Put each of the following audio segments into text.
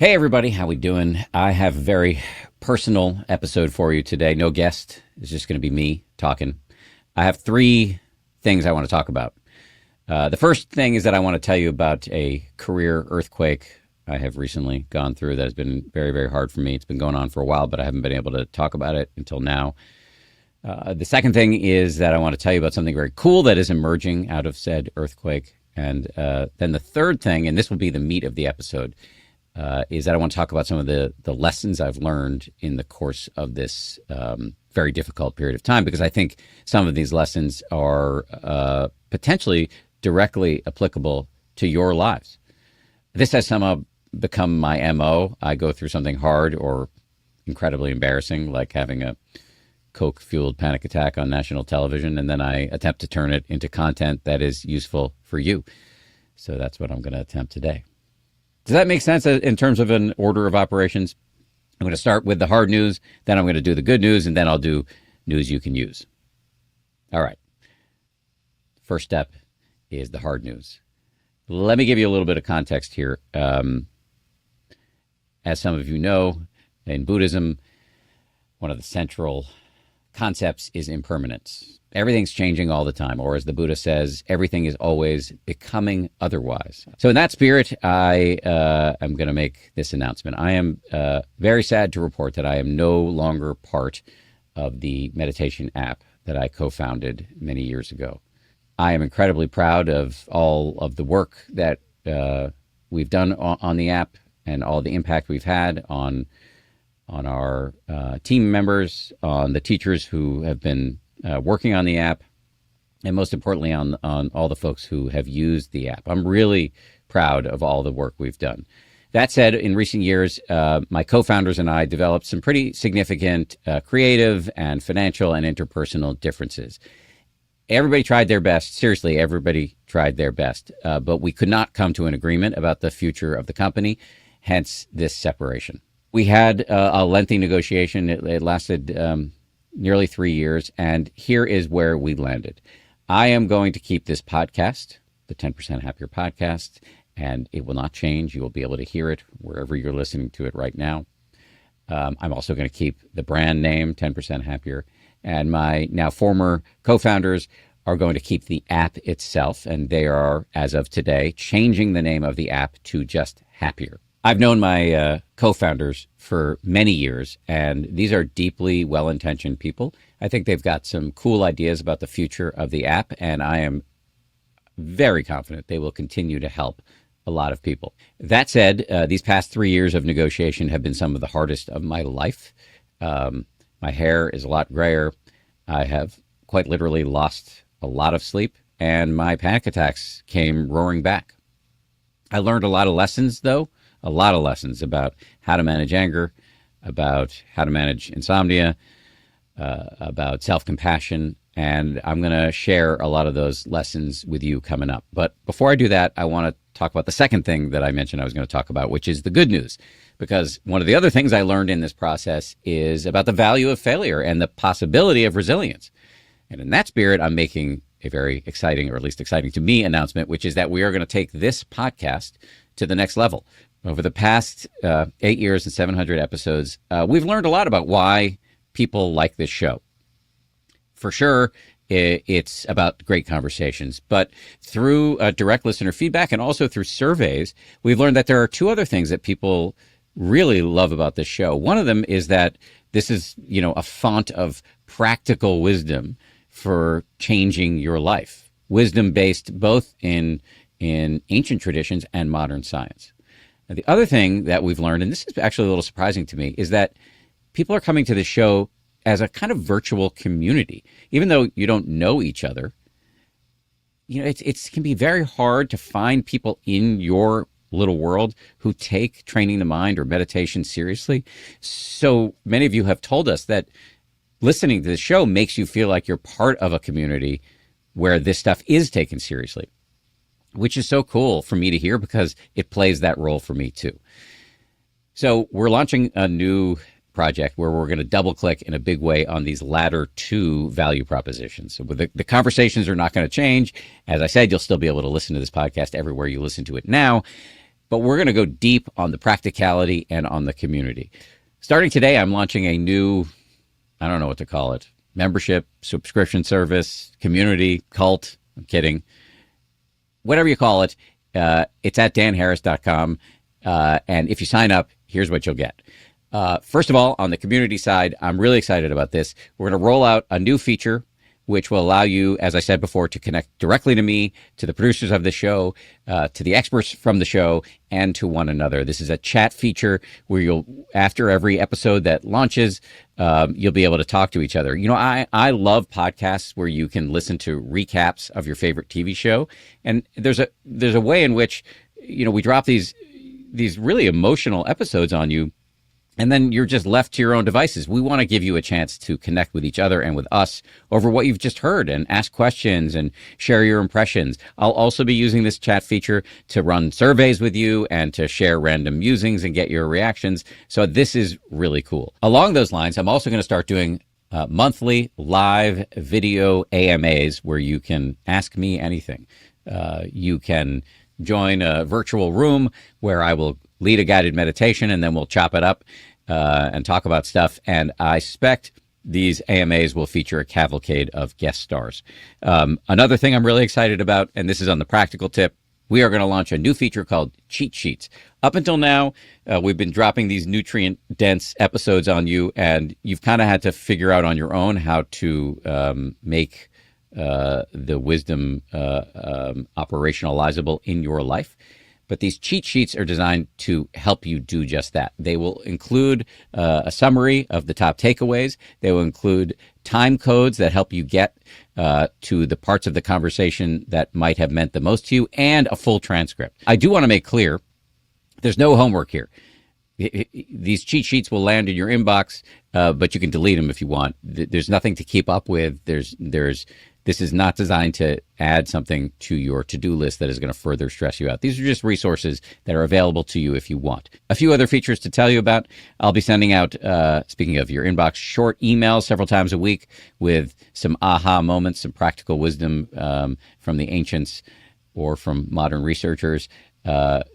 Hey everybody, how we doing? I have a very personal episode for you today. No guest. It's just going to be me talking. I have three things I want to talk about. The first thing is that I want to tell you about a career earthquake I have recently gone through that has been very, very hard for me. It's been going on for a while, but I haven't been able to talk about it until now. The second thing is that I want to tell you about something very cool that is emerging out of said earthquake. And then the third thing, and this will be the meat of the episode, is that I want to talk about some of the lessons I've learned in the course of this very difficult period of time, because I think some of these lessons are potentially directly applicable to your lives. This has somehow become my MO. I go through something hard or incredibly embarrassing, like having a Coke-fueled panic attack on national television, and then I attempt to turn it into content that is useful for you. So that's what I'm going to attempt today. Does that make sense in terms of an order of operations? I'm going to start with the hard news, then I'm going to do the good news, and then I'll do news you can use. All right. First step is the hard news. Let me give you a little bit of context here. As some of you know, in Buddhism, one of the central concepts is impermanence. Everything's changing all the time, or as the Buddha says, everything is always becoming otherwise. So in that spirit, I am going to make this announcement. I am very sad to report that I am no longer part of the meditation app that I co-founded many years ago. I am incredibly proud of all of the work that we've done on the app and all the impact we've had on our team members, on the teachers who have been working on the app, and most importantly on all the folks who have used the app. I'm really proud of all the work we've done. That said, in recent years, my co-founders and I developed some pretty significant creative and financial and interpersonal differences. Everybody tried their best. Seriously, everybody tried their best. But we could not come to an agreement about the future of the company, hence this separation. We had a lengthy negotiation. It lasted nearly 3 years, and here is where we landed. I am going to keep this podcast, the 10% Happier podcast, and it will not change. You will be able to hear it wherever you're listening to it right now. I'm also going to keep the brand name, 10% Happier, and my now former co-founders are going to keep the app itself, and they are, as of today, changing the name of the app to just Happier. I've known my co-founders for many years, and these are deeply well-intentioned people. I think they've got some cool ideas about the future of the app, and I am very confident they will continue to help a lot of people. That said, these past 3 years of negotiation have been some of the hardest of my life. My hair is a lot grayer. I have quite literally lost a lot of sleep, and my panic attacks came roaring back. I learned a lot of lessons, though. A lot of lessons about how to manage anger, about how to manage insomnia, about self-compassion, and I'm going to share a lot of those lessons with you coming up. But before I do that, I want to talk about the second thing that I mentioned I was going to talk about, which is the good news. Because one of the other things I learned in this process is about the value of failure and the possibility of resilience. And in that spirit, I'm making a very exciting, or at least exciting to me, announcement, which is that we are going to take this podcast to the next level. Over the past 8 years and 700 episodes, we've learned a lot about why people like this show. For sure, it's about great conversations. But through direct listener feedback and also through surveys, we've learned that there are two other things that people really love about this show. One of them is that this is, a font of practical wisdom for changing your life. Wisdom based both in ancient traditions and modern science. Now, the other thing that we've learned, and this is actually a little surprising to me, is that people are coming to the show as a kind of virtual community. Even though you don't know each other, it can be very hard to find people in your little world who take training the mind or meditation seriously. So many of you have told us that listening to the show makes you feel like you're part of a community where this stuff is taken seriously, which is so cool for me to hear because it plays that role for me too. So we're launching a new project where we're going to double click in a big way on these latter two value propositions. So the conversations are not going to change. As I said, you'll still be able to listen to this podcast everywhere you listen to it now. but we're going to go deep on the practicality and on the community. Starting today, I'm launching a new, I don't know what to call it, membership, subscription service, community, cult. I'm kidding. Whatever you call it, it's at danharris.com. And if you sign up, here's what you'll get. First of all, on the community side, I'm really excited about this. We're going to roll out a new feature which will allow you, as I said before, to connect directly to me, to the producers of the show, to the experts from the show, and to one another. This is a chat feature where you'll, after every episode that launches, you'll be able to talk to each other. You know, I love podcasts where you can listen to recaps of your favorite TV show. And there's a way in which, you know, we drop these really emotional episodes on you, and then you're just left to your own devices. We want to give you a chance to connect with each other and with us over what you've just heard and ask questions and share your impressions. I'll also be using this chat feature to run surveys with you and to share random musings and get your reactions. So this is really cool. Along those lines, I'm also going to start doing monthly live video AMAs where you can ask me anything. You can join a virtual room where I will lead a guided meditation, and then we'll chop it up and talk about stuff. And I suspect these AMAs will feature a cavalcade of guest stars. Another thing I'm really excited about, and this is on the practical tip, we are going to launch a new feature called Cheat Sheets. Up until now, we've been dropping these nutrient-dense episodes on you, and you've kind of had to figure out on your own how to make the wisdom operationalizable in your life. But these cheat sheets are designed to help you do just that. They will include a summary of the top takeaways. They will include time codes that help you get to the parts of the conversation that might have meant the most to you, and a full transcript. I do want to make clear, there's no homework here. These cheat sheets will land in your inbox, but you can delete them if you want. There's nothing to keep up with. This is not designed to add something to your to-do list that is going to further stress you out. These are just resources that are available to you if you want. A few other features to tell you about. I'll be sending out, speaking of your inbox, short emails several times a week with some aha moments, some practical wisdom from the ancients or from modern researchers.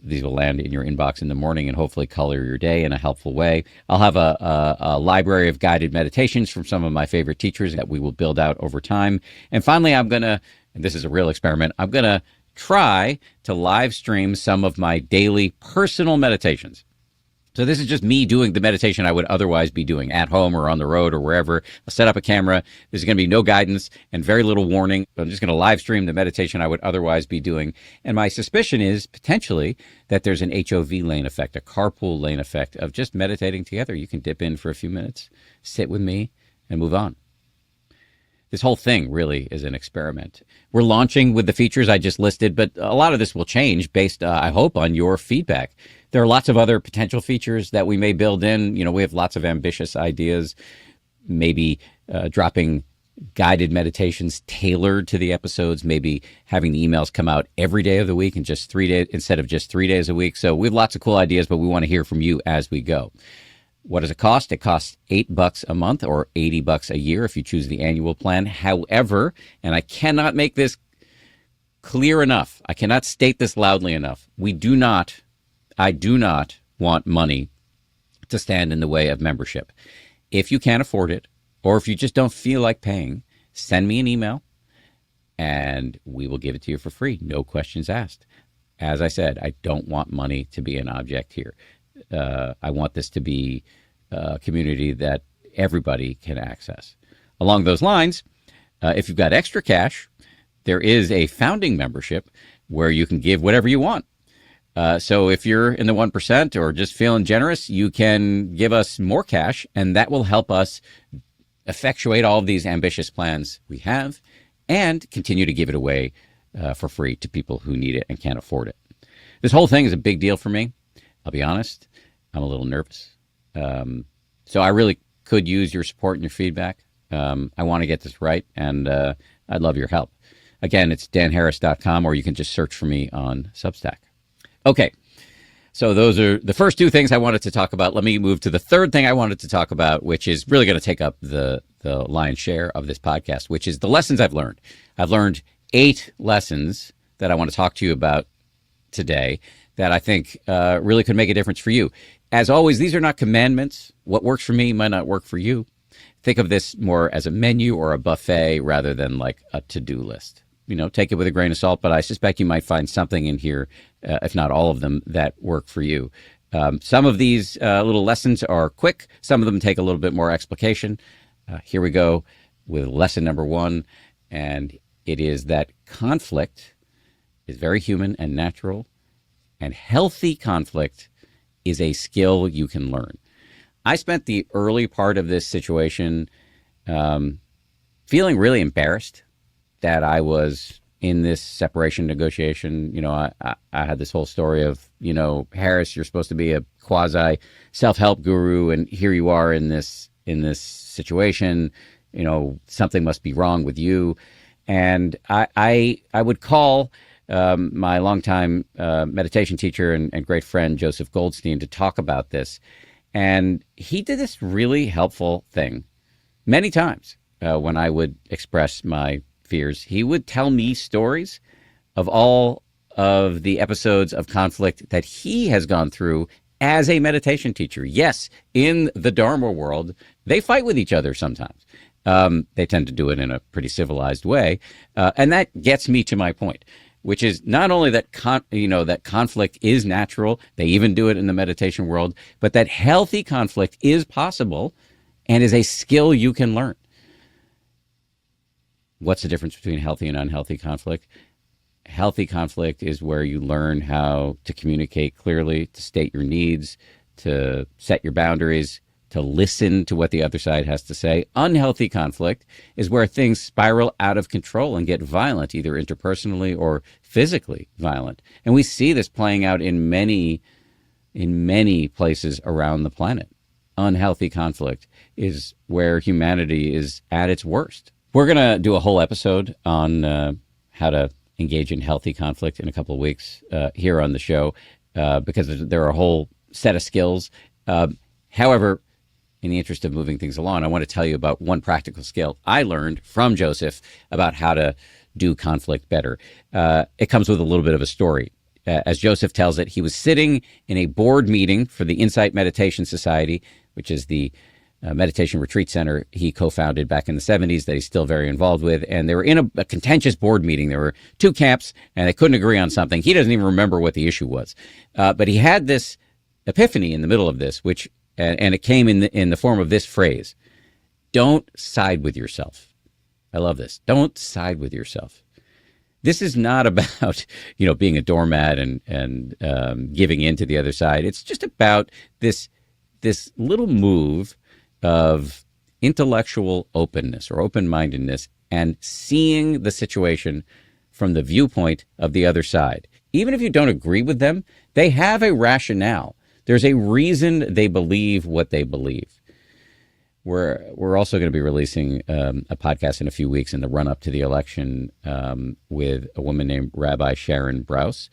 These will land in your inbox in the morning and hopefully color your day in a helpful way. I'll have a library of guided meditations from some of my favorite teachers that we will build out over time. And finally, I'm going to, and this is a real experiment, I'm going to try to live stream some of my daily personal meditations. So this is just me doing the meditation I would otherwise be doing at home or on the road or wherever. I'll set up a camera. There's going to be no guidance and very little warning. I'm just going to live stream the meditation I would otherwise be doing. And my suspicion is potentially that there's an HOV lane effect, a carpool lane effect of just meditating together. You can dip in for a few minutes, sit with me, and move on. This whole thing really is an experiment. We're launching with the features I just listed, but a lot of this will change based, I hope, on your feedback. There are lots of other potential features that we may build in. You know, we have lots of ambitious ideas, maybe dropping guided meditations tailored to the episodes, maybe having the emails come out every day of the week and just 3 days instead of just 3 days a week. So we have lots of cool ideas, but we want to hear from you as we go. What does it cost? It costs $8 a month or $80 a year if you choose the annual plan. However, and I cannot make this clear enough, I cannot state this loudly enough, I do not want money to stand in the way of membership. If you can't afford it, or if you just don't feel like paying, send me an email and we will give it to you for free. No questions asked. As I said, I don't want money to be an object here. I want this to be a community that everybody can access. Along those lines, if you've got extra cash, there is a founding membership where you can give whatever you want. So if you're in the 1% or just feeling generous, you can give us more cash, and that will help us effectuate all of these ambitious plans we have and continue to give it away for free to people who need it and can't afford it. This whole thing is a big deal for me. I'll be honest, I'm a little nervous. So I really could use your support and your feedback. I want to get this right, and I'd love your help. Again, it's danharris.com, or you can just search for me on Substack. Okay, so those are the first two things I wanted to talk about. Let me move to the third thing I wanted to talk about, which is really going to take up the lion's share of this podcast, which is the lessons I've learned. I've learned 8 lessons that I want to talk to you about today that I think really could make a difference for you. As always, these are not commandments. What works for me might not work for you. Think of this more as a menu or a buffet rather than like a to-do list. Take it with a grain of salt, but I suspect you might find something in here, if not all of them, that work for you. Some of these little lessons are quick. Some of them take a little bit more explication. Here we go with lesson number 1, and it is that conflict is very human and natural, and healthy conflict is a skill you can learn. I spent the early part of this situation feeling really embarrassed that I was in this separation negotiation. I had this whole story of, Harris, you're supposed to be a quasi self-help guru, and here you are in this situation. Something must be wrong with you. And I would call my longtime meditation teacher and great friend Joseph Goldstein to talk about this. And he did this really helpful thing many times when I would express my fears. He would tell me stories of all of the episodes of conflict that he has gone through as a meditation teacher. Yes, in the Dharma world, they fight with each other sometimes. They tend to do it in a pretty civilized way. And that gets me to my point, which is not only that that conflict is natural, they even do it in the meditation world, but that healthy conflict is possible and is a skill you can learn. What's the difference between healthy and unhealthy conflict? Healthy conflict is where you learn how to communicate clearly, to state your needs, to set your boundaries, to listen to what the other side has to say. Unhealthy conflict is where things spiral out of control and get violent, either interpersonally or physically violent. And we see this playing out in many places around the planet. Unhealthy conflict is where humanity is at its worst. We're going to do a whole episode on how to engage in healthy conflict in a couple of weeks here on the show because there are a whole set of skills. However, in the interest of moving things along, I want to tell you about one practical skill I learned from Joseph about how to do conflict better. It comes with a little bit of a story. As Joseph tells it, he was sitting in a board meeting for the Insight Meditation Society, which is the meditation retreat center he co-founded back in the 70s that he's still very involved with. And they were in a contentious board meeting. There were two camps, and they couldn't agree on something. He doesn't even remember what the issue was. But he had this epiphany in the middle of this, and it came in the form of this phrase: don't side with yourself. I love this. Don't side with yourself. This is not about, being a doormat and giving in to the other side. It's just about this little move of intellectual openness or open-mindedness and seeing the situation from the viewpoint of the other side. Even if you don't agree with them, they have a rationale. There's a reason they believe what they believe. We're also going to be releasing a podcast in a few weeks in the run-up to the election with a woman named Rabbi Sharon Brous,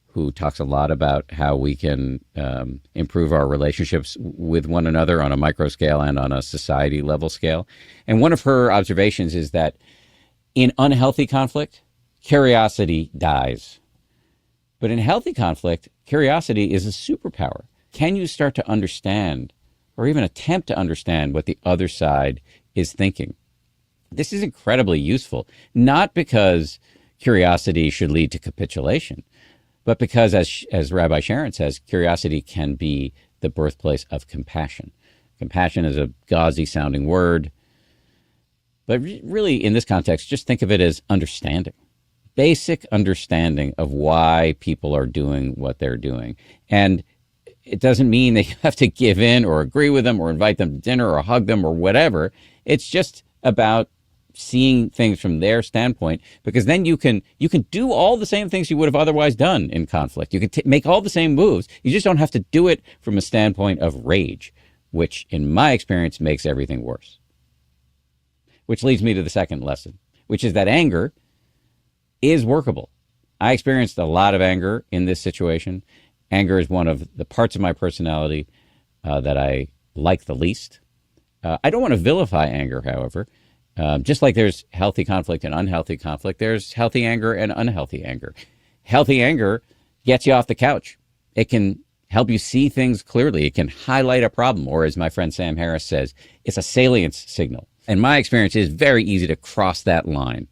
who talks a lot about how we can improve our relationships with one another on a micro scale and on a society level scale. And one of her observations is that in unhealthy conflict, curiosity dies. But in healthy conflict, curiosity is a superpower. Can you start to understand or even attempt to understand what the other side is thinking? This is incredibly useful, not because curiosity should lead to capitulation, but because, as Rabbi Sharon says, curiosity can be the birthplace of compassion. Compassion is a gauzy-sounding word, but really, in this context, just think of it as understanding. Basic understanding of why people are doing what they're doing. And it doesn't mean that you have to give in or agree with them or invite them to dinner or hug them or whatever. It's just about seeing things from their standpoint, because then you can do all the same things you would have otherwise done in conflict. You can make all the same moves. You just don't have to do it from a standpoint of rage, which in my experience makes everything worse. Which leads me to the second lesson, which is that anger is workable. I experienced a lot of anger in this situation. Anger is one of the parts of my personality that I like the least. I don't want to vilify anger, however. Just like there's healthy conflict and unhealthy conflict, there's healthy anger and unhealthy anger. Healthy anger gets you off the couch. It can help you see things clearly. It can highlight a problem, or as my friend Sam Harris says, it's a salience signal. And my experience is very easy to cross that line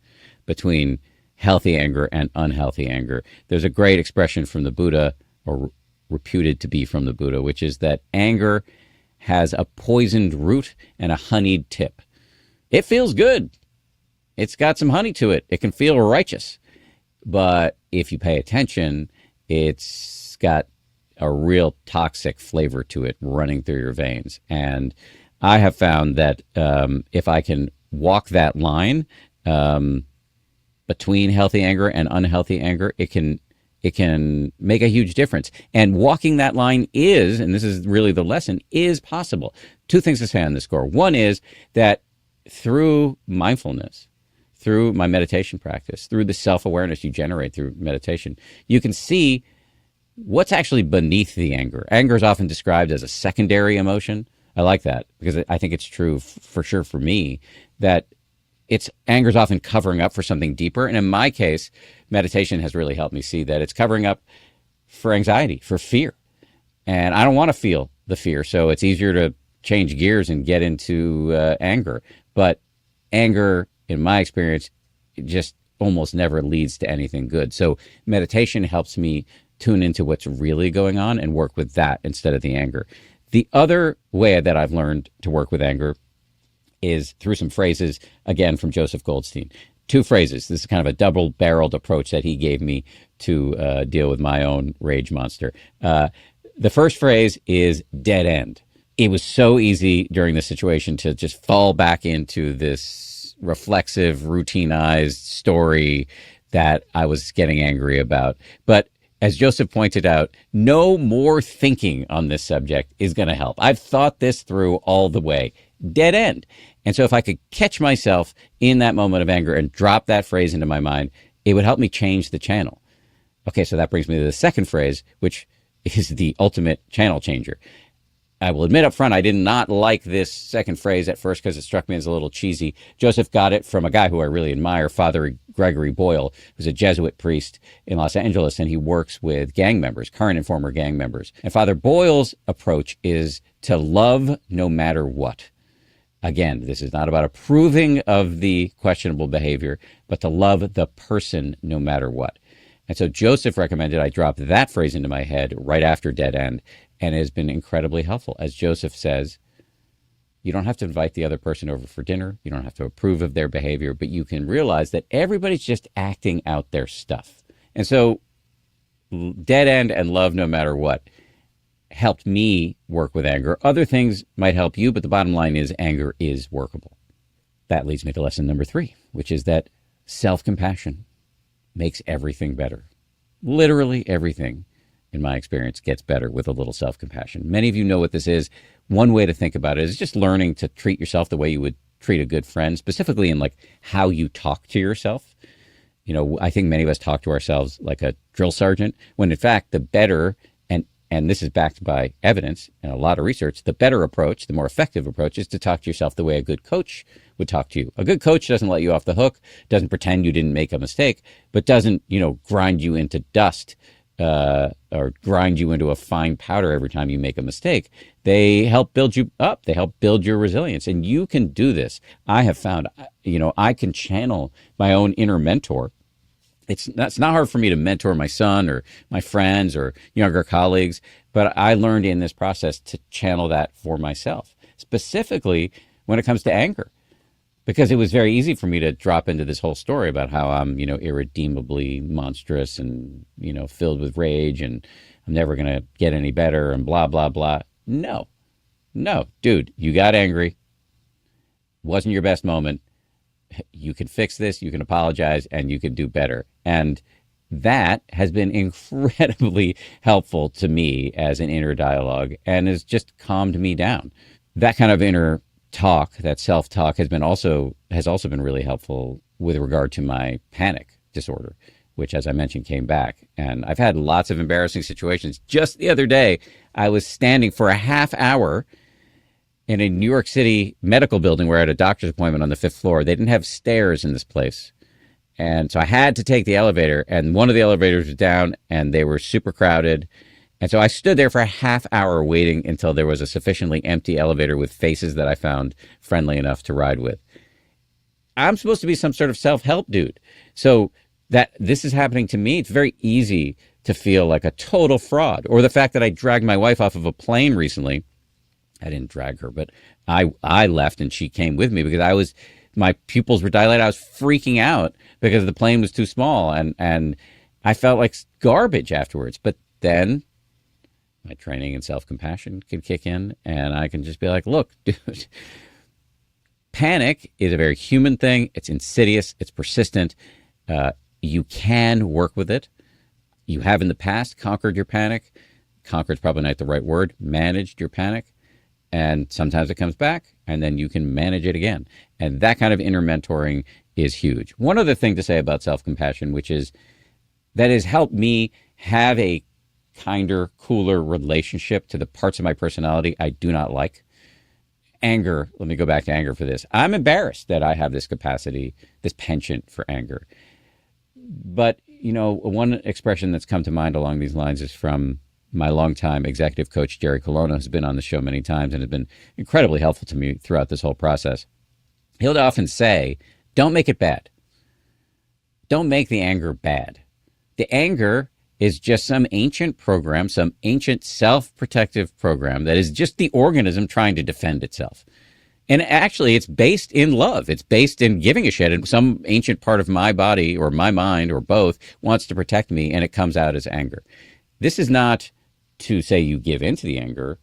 between healthy anger and unhealthy anger. There's a great expression from the Buddha, or reputed to be from the Buddha, which is that anger has a poisoned root and a honeyed tip. It feels good. It's got some honey to it. It can feel righteous. But if you pay attention, it's got a real toxic flavor to it running through your veins. And I have found that if I can walk that line between healthy anger and unhealthy anger, it can make a huge difference. And walking that line is, and this is really the lesson, is possible. Two things to say on this score. One is that through mindfulness, through my meditation practice, through the self-awareness you generate through meditation, you can see what's actually beneath the anger. Anger is often described as a secondary emotion. I like that because I think it's true for sure for me that anger is often covering up for something deeper. And in my case, meditation has really helped me see that it's covering up for anxiety, for fear. And I don't want to feel the fear. So it's easier to change gears and get into anger. But anger, in my experience, just almost never leads to anything good. So meditation helps me tune into what's really going on and work with that instead of the anger. The other way that I've learned to work with anger is through some phrases, again, from Joseph Goldstein. Two phrases. This is kind of a double-barreled approach that he gave me to deal with my own rage monster. The first phrase is dead end. It was so easy during this situation to just fall back into this reflexive, routinized story that I was getting angry about. But as Joseph pointed out, no more thinking on this subject is going to help. I've thought this through all the way. Dead end. And so if I could catch myself in that moment of anger and drop that phrase into my mind, it would help me change the channel. Okay, so that brings me to the second phrase, which is the ultimate channel changer. I will admit up front, I did not like this second phrase at first because it struck me as a little cheesy. Joseph got it from a guy who I really admire, Father Gregory Boyle, who's a Jesuit priest in Los Angeles, and he works with gang members, current and former gang members. And Father Boyle's approach is to love no matter what. Again, this is not about approving of the questionable behavior, but to love the person no matter what. And so Joseph recommended I drop that phrase into my head right after dead end, and it has been incredibly helpful. As Joseph says, you don't have to invite the other person over for dinner. You don't have to approve of their behavior, but you can realize that everybody's just acting out their stuff. And so dead end and love no matter what helped me work with anger. Other things might help you, but the bottom line is anger is workable. That leads me to lesson number 3, which is that self-compassion makes everything better. Literally everything, in my experience, gets better with a little self-compassion. Many of you know what this is. One way to think about it is just learning to treat yourself the way you would treat a good friend, specifically in like how you talk to yourself. You know, I think many of us talk to ourselves like a drill sergeant, when in fact the better, and this is backed by evidence and a lot of research, the better approach, the more effective approach is to talk to yourself the way a good coach would talk to you. A good coach doesn't let you off the hook, doesn't pretend you didn't make a mistake, but doesn't, grind you into dust or grind you into a fine powder every time you make a mistake. They help build you up. They help build your resilience. And you can do this. I have found, I can channel my own inner mentor. It's not hard for me to mentor my son or my friends or younger colleagues, but I learned in this process to channel that for myself, specifically when it comes to anger, because it was very easy for me to drop into this whole story about how I'm, irredeemably monstrous and, filled with rage and I'm never going to get any better and blah, blah, blah. No, dude, you got angry. Wasn't your best moment. You can fix this, you can apologize, and you can do better. And that has been incredibly helpful to me as an inner dialogue and has just calmed me down. That kind of inner talk, that self-talk has also been really helpful with regard to my panic disorder, which, as I mentioned, came back. And I've had lots of embarrassing situations. Just the other day, I was standing for a half hour in a New York City medical building where I had a doctor's appointment on the 5th floor. They didn't have stairs in this place. And so I had to take the elevator, and one of the elevators was down and they were super crowded. And so I stood there for a half hour waiting until there was a sufficiently empty elevator with faces that I found friendly enough to ride with. I'm supposed to be some sort of self-help dude. So that this is happening to me, it's very easy to feel like a total fraud. Or the fact that I dragged my wife off of a plane recently. I didn't drag her, but I left and she came with me because my pupils were dilated. I was freaking out because the plane was too small, and I felt like garbage afterwards. But then my training in self-compassion can kick in, and I can just be like, look, dude, panic is a very human thing. It's insidious. It's persistent. You can work with it. You have in the past conquered your panic. Conquered's probably not the right word. Managed your panic. And sometimes it comes back, and then you can manage it again. And that kind of inner mentoring is huge. One other thing to say about self-compassion, which is that has helped me have a kinder, cooler relationship to the parts of my personality I do not like. Anger, let me go back to anger for this. I'm embarrassed that I have this capacity, this penchant for anger. But, one expression that's come to mind along these lines is from my longtime executive coach, Jerry Colonna, who's been on the show many times and has been incredibly helpful to me throughout this whole process. He'll often say, don't make it bad. Don't make the anger bad. The anger is just some ancient program, some ancient self-protective program that is just the organism trying to defend itself. And actually, it's based in love. It's based in giving a shit. And some ancient part of my body or my mind or both wants to protect me, and it comes out as anger. This is not to say you give into the anger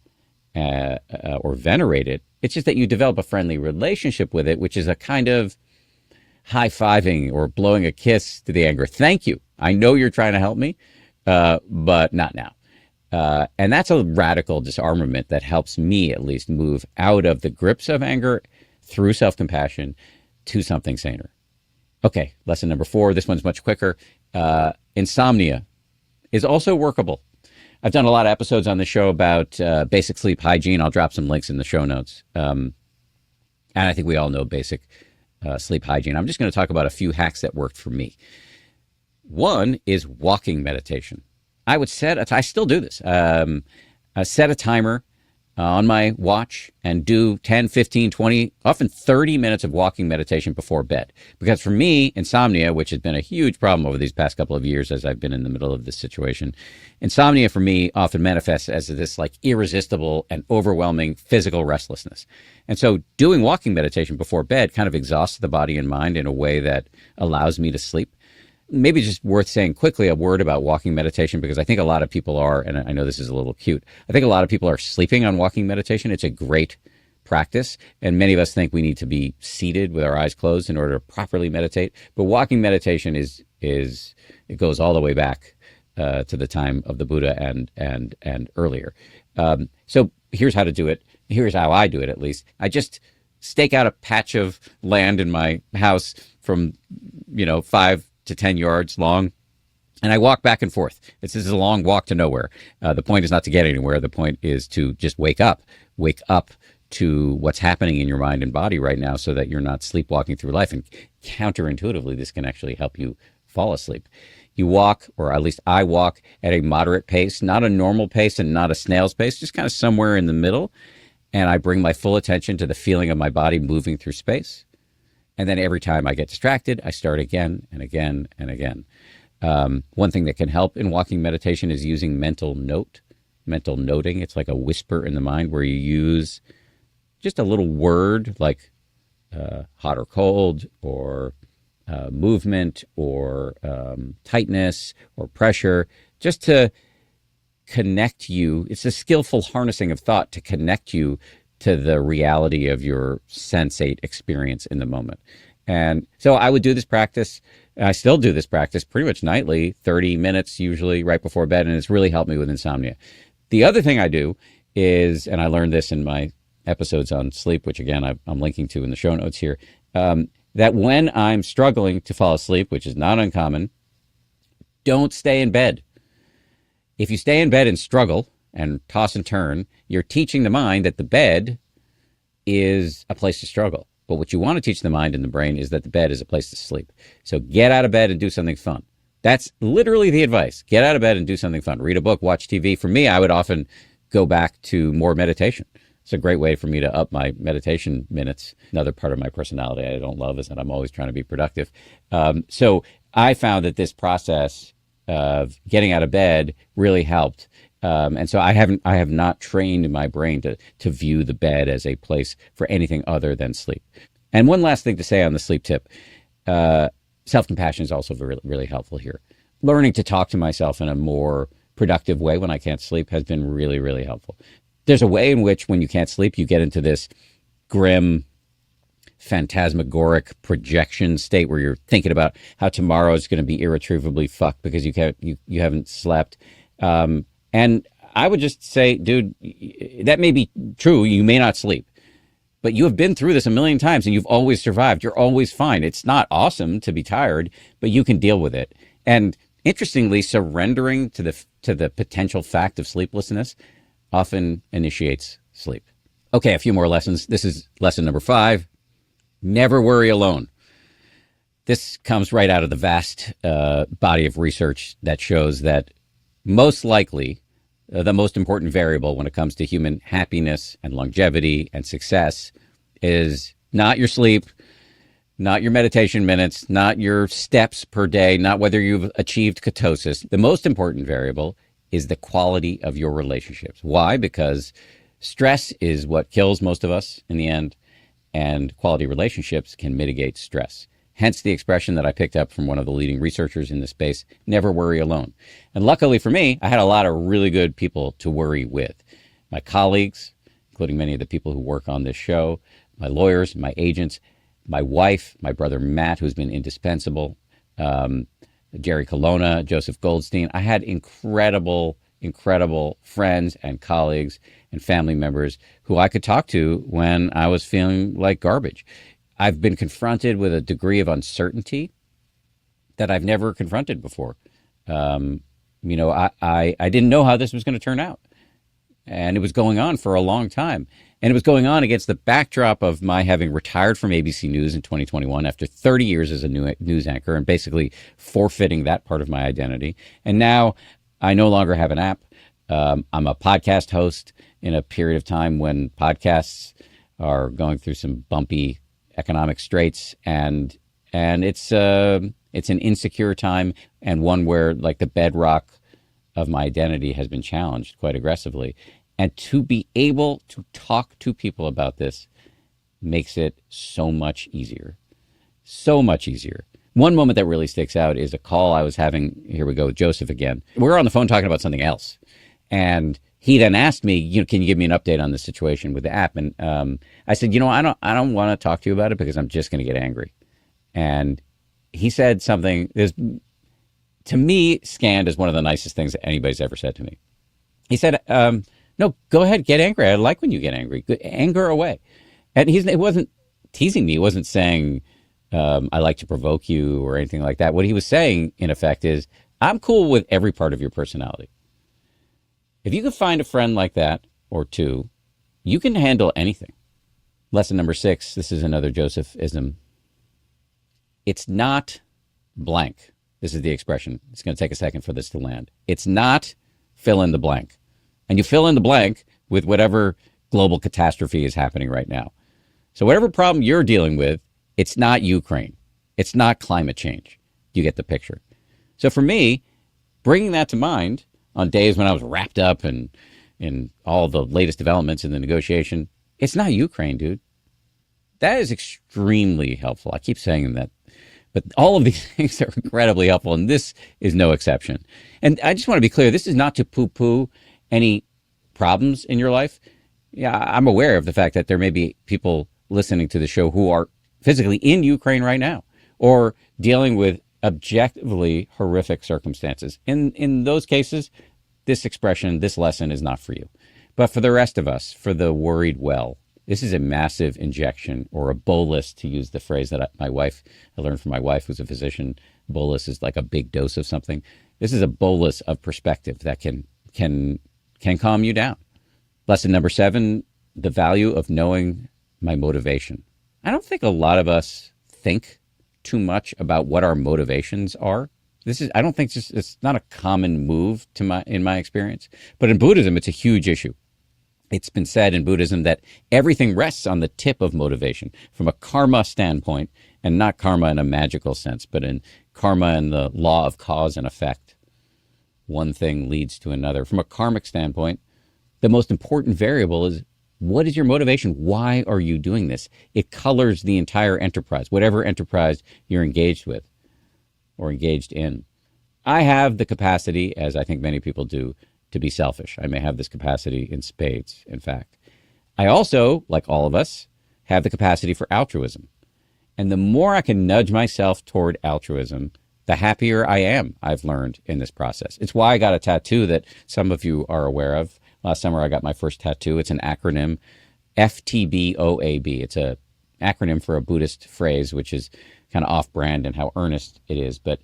or venerate it. It's just that you develop a friendly relationship with it, which is a kind of high-fiving or blowing a kiss to the anger. Thank you. I know you're trying to help me, but not now. And that's a radical disarmament that helps me at least move out of the grips of anger through self-compassion to something saner. Okay, lesson number 4. This one's much quicker. Insomnia is also workable. I've done a lot of episodes on the show about basic sleep hygiene. I'll drop some links in the show notes. And I think we all know basic sleep hygiene. I'm just going to talk about a few hacks that worked for me. One is walking meditation. I still do this. Set a timer on my watch and do 10, 15, 20, often 30 minutes of walking meditation before bed. Because for me, insomnia, which has been a huge problem over these past couple of years as I've been in the middle of this situation, insomnia for me often manifests as this like irresistible and overwhelming physical restlessness. And so doing walking meditation before bed kind of exhausts the body and mind in a way that allows me to sleep. Maybe just worth saying quickly a word about walking meditation, because I think a lot of people are, and I know this is a little cute, I think a lot of people are sleeping on walking meditation. It's a great practice, and many of us think we need to be seated with our eyes closed in order to properly meditate. But walking meditation is it goes all the way back to the time of the Buddha and earlier. So here's how to do it. Here's how I do it, at least. I just stake out a patch of land in my house from 5 to 10 yards long, and I walk back and forth. This is a long walk to nowhere. The point is not to get anywhere. The point is to just wake up to what's happening in your mind and body right now, so that you're not sleepwalking through life. And counterintuitively, this can actually help you fall asleep. You walk, or at least I walk, at a moderate pace, not a normal pace and not a snail's pace, just kind of somewhere in the middle. And I bring my full attention to the feeling of my body moving through space. And then every time I get distracted, I start again and again and again. One thing that can help in walking meditation is using mental noting. It's like a whisper in the mind where you use just a little word like hot or cold, or movement, or tightness, or pressure, just to connect you. It's a skillful harnessing of thought to connect you to the reality of your sensate experience in the moment. And so I would do this practice. I still do this practice pretty much nightly, 30 minutes usually right before bed, and it's really helped me with insomnia. The other thing I do is, and I learned this in my episodes on sleep, which again, I'm linking to in the show notes here, that when I'm struggling to fall asleep, which is not uncommon, don't stay in bed. If you stay in bed and struggle and toss and turn, you're teaching the mind that the bed is a place to struggle. But what you want to teach the mind and the brain is that the bed is a place to sleep. So get out of bed and do something fun. That's literally the advice. Get out of bed and do something fun. Read a book, watch TV. For me, I would often go back to more meditation. It's a great way for me to up my meditation minutes. Another part of my personality I don't love is that I'm always trying to be productive. So I found that this process of getting out of bed really helped. And so I have not trained my brain to view the bed as a place for anything other than sleep. And one last thing to say on the sleep tip, self-compassion is also really, really helpful here. Learning to talk to myself in a more productive way when I can't sleep has been really, really helpful. There's a way in which when you can't sleep, you get into this grim, phantasmagoric projection state where you're thinking about how tomorrow is going to be irretrievably fucked because you haven't slept. And I would just say, dude, that may be true. You may not sleep, but you have been through this a million times and you've always survived. You're always fine. It's not awesome to be tired, but you can deal with it. And interestingly, surrendering to the potential fact of sleeplessness often initiates sleep. Okay, a few more lessons. This is lesson number 5. Never worry alone. This comes right out of the vast body of research that shows that most likely the most important variable when it comes to human happiness and longevity and success is not your sleep, not your meditation minutes, not your steps per day, not whether you've achieved ketosis. The most important variable is the quality of your relationships. Why? Because stress is what kills most of us in the end, and quality relationships can mitigate stress. Hence the expression that I picked up from one of the leading researchers in this space, never worry alone. And luckily for me, I had a lot of really good people to worry with. My colleagues, including many of the people who work on this show, my lawyers, my agents, my wife, my brother Matt, who's been indispensable, Jerry Colonna, Joseph Goldstein. I had incredible friends and colleagues and family members who I could talk to when I was feeling like garbage. I've been confronted with a degree of uncertainty that I've never confronted before. I didn't know how this was going to turn out. And it was going on for a long time. And it was going on against the backdrop of my having retired from ABC News in 2021 after 30 years as a news anchor and basically forfeiting that part of my identity. And now I no longer have an app. I'm a podcast host in a period of time when podcasts are going through some bumpy economic straits, and it's an insecure time, and one where like the bedrock of my identity has been challenged quite aggressively. And to be able to talk to people about this makes it so much easier. So much easier. One moment that really sticks out is a call I was having, here we go, with Joseph again. We were on the phone talking about something else. And he then asked me, can you give me an update on the situation with the app? And I said, I don't want to talk to you about it because I'm just going to get angry. And he said something is, to me, scanned as one of the nicest things that anybody's ever said to me. He said, no, go ahead, get angry. I like when you get angry. Anger away. And it wasn't teasing me. It wasn't saying, I like to provoke you or anything like that. What he was saying, in effect, is I'm cool with every part of your personality. If you can find a friend like that, or two, you can handle anything. Lesson number 6, this is another Joseph-ism. It's not blank. This is the expression. It's going to take a second for this to land. It's not fill in the blank. And you fill in the blank with whatever global catastrophe is happening right now. So whatever problem you're dealing with, it's not Ukraine. It's not climate change. You get the picture. So for me, bringing that to mind on days when I was wrapped up in all the latest developments in the negotiation, it's not Ukraine, dude. That is extremely helpful. I keep saying that. But all of these things are incredibly helpful, and this is no exception. And I just want to be clear, this is not to poo-poo any problems in your life. Yeah, I'm aware of the fact that there may be people listening to the show who are physically in Ukraine right now or dealing with objectively horrific circumstances. In those cases, this expression, this lesson is not for you. But for the rest of us, for the worried well, this is a massive injection, or a bolus, to use the phrase that I learned from my wife, who's a physician. Bolus is like a big dose of something. This is a bolus of perspective that can calm you down. Lesson number 7, the value of knowing my motivation. I don't think a lot of us think too much about what our motivations are. I don't think it's not a common move in my experience, but in Buddhism, it's a huge issue. It's been said in Buddhism that everything rests on the tip of motivation from a karma standpoint, and not karma in a magical sense, but in karma in the law of cause and effect. One thing leads to another. From a karmic standpoint, the most important variable is, what is your motivation? Why are you doing this? It colors the entire enterprise, whatever enterprise you're engaged with or engaged in. I have the capacity, as I think many people do, to be selfish. I may have this capacity in spades, in fact. I also, like all of us, have the capacity for altruism. And the more I can nudge myself toward altruism, the happier I am, I've learned in this process. It's why I got a tattoo that some of you are aware of. Last summer, I got my first tattoo. It's an acronym, FTBOAB. It's an acronym for a Buddhist phrase, which is kind of off-brand in how earnest it is. But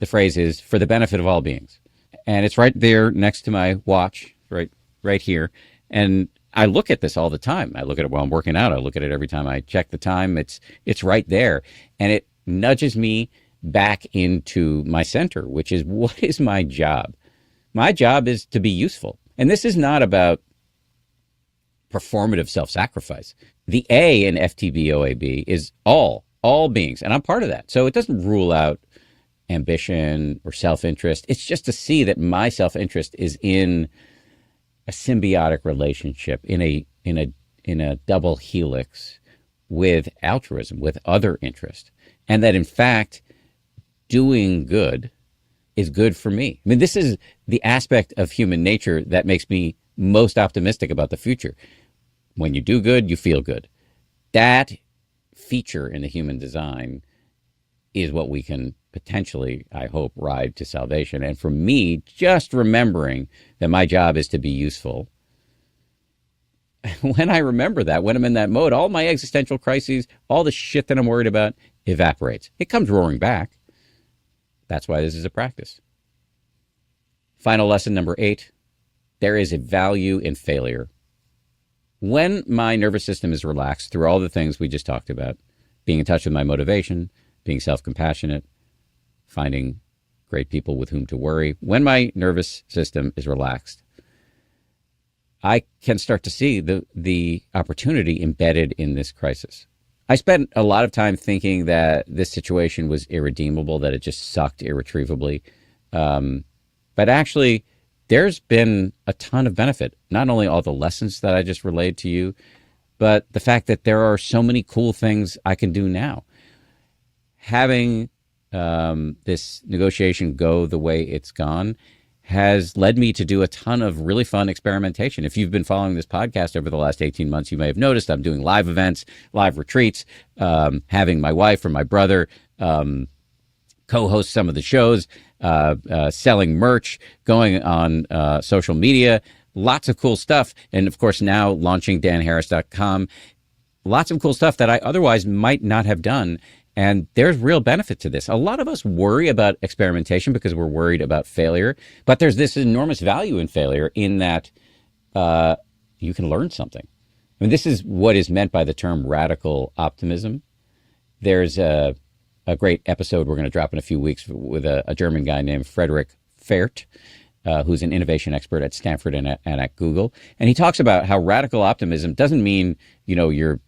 the phrase is, for the benefit of all beings. And it's right there next to my watch, right here. And I look at this all the time. I look at it while I'm working out. I look at it every time I check the time. It's right there. And it nudges me back into my center, which is, what is my job? My job is to be useful. And this is not about performative self-sacrifice. The A in FTBOAB is all beings. And I'm part of that. So it doesn't rule out ambition or self-interest. It's just to see that my self-interest is in a symbiotic relationship, in a double helix with altruism, with other interest. And that in fact, doing good is good for me. I mean, this is the aspect of human nature that makes me most optimistic about the future. When you do good, you feel good. That feature in the human design is what we can potentially, I hope, ride to salvation. And for me, just remembering that my job is to be useful, when I remember that, when I'm in that mode, all my existential crises, all the shit that I'm worried about evaporates. It comes roaring back. That's why this is a practice. Final lesson number 8, there is a value in failure. When my nervous system is relaxed through all the things we just talked about, being in touch with my motivation, being self-compassionate, finding great people with whom to worry, when my nervous system is relaxed, I can start to see the opportunity embedded in this crisis. I spent a lot of time thinking that this situation was irredeemable, that it just sucked irretrievably. But actually, there's been a ton of benefit. Not only all the lessons that I just relayed to you, but the fact that there are so many cool things I can do now. Having this negotiation go the way it's gone has led me to do a ton of really fun experimentation. If you've been following this podcast over the last 18 months, you may have noticed I'm doing live events, live retreats, having my wife or my brother co-host some of the shows, selling merch, going on social media, lots of cool stuff. And of course, now launching danharris.com, lots of cool stuff that I otherwise might not have done. And there's real benefit to this. A lot of us worry about experimentation because we're worried about failure, but there's this enormous value in failure in that you can learn something. I mean, this is what is meant by the term radical optimism. There's a great episode we're going to drop in a few weeks with a German guy named Frederick Fährt, who's an innovation expert at Stanford and at Google. And he talks about how radical optimism doesn't mean, you're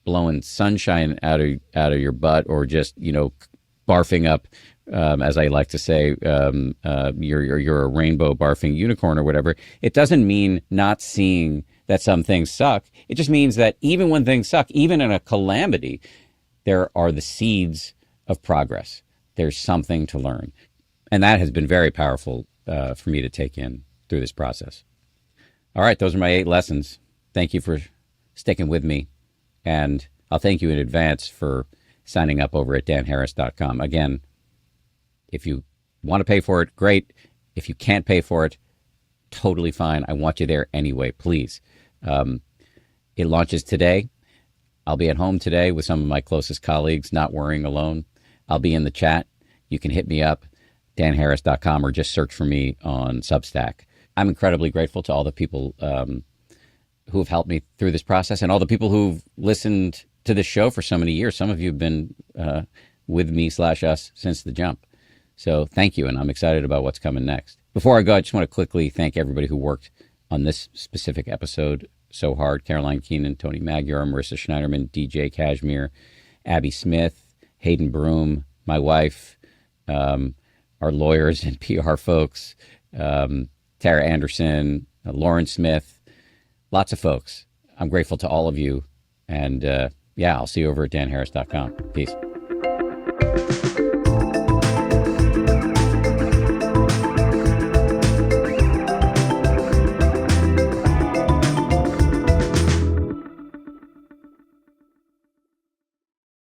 blowing sunshine out of your butt, or just barfing up, as I like to say, you're a rainbow barfing unicorn or whatever. It doesn't mean not seeing that some things suck. It just means that even when things suck, even in a calamity, there are the seeds of progress. There's something to learn, and that has been very powerful for me to take in through this process. All right, those are my 8 lessons. Thank you for sticking with me. And I'll thank you in advance for signing up over at danharris.com. Again, if you want to pay for it, great. If you can't pay for it, totally fine. I want you there anyway, please. It launches today. I'll be at home today with some of my closest colleagues, not worrying alone. I'll be in the chat. You can hit me up, danharris.com, or just search for me on Substack. I'm incredibly grateful to all the people who have helped me through this process, and all the people who've listened to this show for so many years. Some of you have been with me / us since the jump. So thank you, and I'm excited about what's coming next. Before I go, I just want to quickly thank everybody who worked on this specific episode so hard. Caroline Keenan, Tony Magyar, Marissa Schneiderman, DJ Cashmere, Abby Smith, Hayden Broom, my wife, our lawyers and PR folks, Tara Anderson, Lauren Smith, lots of folks. I'm grateful to all of you. And yeah, I'll see you over at danharris.com. Peace.